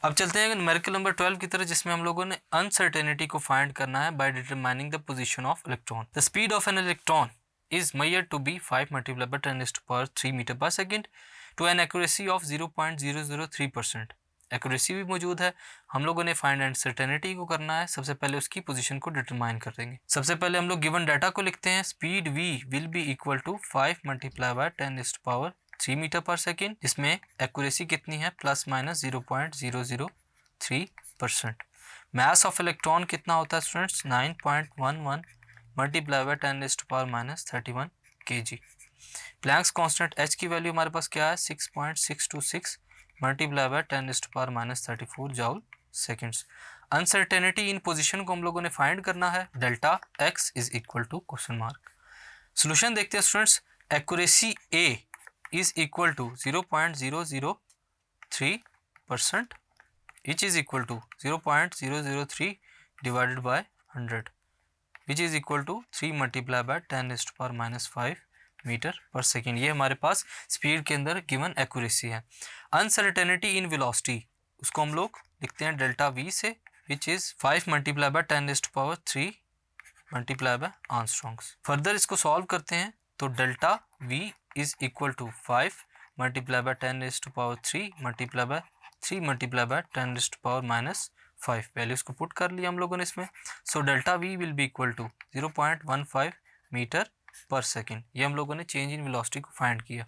अब चलते हैं न्यूमेरिकल नंबर 12 की तरह, जिसमें हम लोगों ने अनसर्टेनिटी को फाइंड करना है by determining the position of electron. The speed of an electron is measured to be 5 multiply by 10⁻³ metre per second to an accuracy of 0.003%। Accuracy भी मौजूद है। हम लोगों ने फाइंड अनसर्टेनिटी को करना है। सबसे पहले उसकी पोजीशन को डिटरमाइन कर देंगे। सबसे पहले हम लोग गिवन डाटा को लिखते हैं। Speed v will be equal to 5 multiply by 10⁻³ metre पर सेकेंड, जिसमें एक्यूरेसी कितनी है +/-0.003%। मास ऑफ इलेक्ट्रॉन कितना होता है students 9.11 multiply by 10⁻³ kg। Planck's constant h की वैल्यू हमारे पास क्या है 6.626 multiply by 10⁻34 joule seconds. Uncertainty in position को हम लोगों ने फाइंड करना है। Delta x is equal to question mark. Solution देखते हैं students. Accuracy a is equal to 0.003%, which is equal to 0.003 divided by 100, which is equal to 3 multiplied by 10⁻⁵ metre पर second. ये हमारे पास स्पीड के अंदर गिवन एक्यूरेसी है। Uncertainty in velocity, उसको हम लोग लिखते हैं डेल्टा v से, which is 5 multiply by 10⁻³ multiply by angstroms. Further इसको सॉल्व करते हैं तो delta v is equal to 5 multiply by 10⁻³ multiply by 3 multiply by 10⁻⁵। Values को पुट कर लिया हम लोगों ने इसमें। So delta v will be equal to 0.15 metre पर सेकेंड। ये हम लोगों ने चेंज इन वेलोसिटी को फाइंड किया।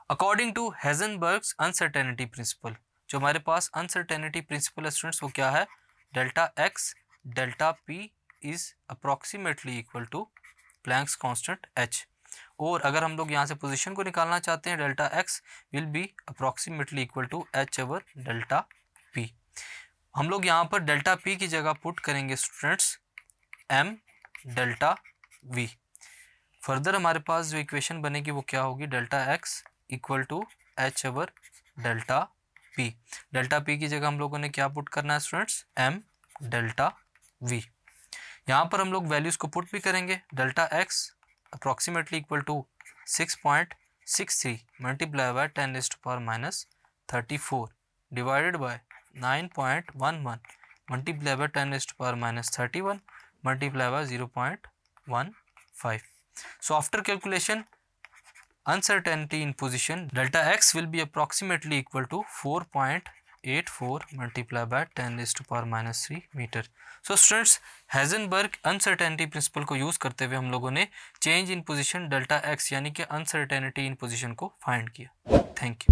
According to Heisenberg's uncertainty principle, जो हमारे पास अनसर्टेनिटी प्रिंसिपल है स्टूडेंट्स वो क्या है, delta x delta p is approximately equal to Planck's constant h। और अगर हम लोग यहाँ से पोजीशन को निकालना चाहते हैं, delta x will be approximately equal to h over delta p। हम लोग यहाँ पर डेल्टा p की जगह पुट करेंगे students m delta v। Further हमारे पास जो इक्वेशन बनेगी वो क्या होगी, delta x equal to h over delta p। Delta p की जगह हम लोगों ने क्या पुट करना है स्टूडेंट्स, m डेल्टा v। यहाँ पर हम लोग वैल्यूज़ को पुट भी करेंगे। Delta x approximately equal to 6.63 multiply by 10⁻34 divided by 9.11 multiply by 10⁻31 multiply by 0.15। So after calculation, uncertainty in position delta x will be approximately equal to 4.84 multiplied by 10⁻³ metre. So students, Heisenberg uncertainty principle को use करते हुए हम लोगों ने change in position delta x यानी कि uncertainty in position को find किया। Thank you.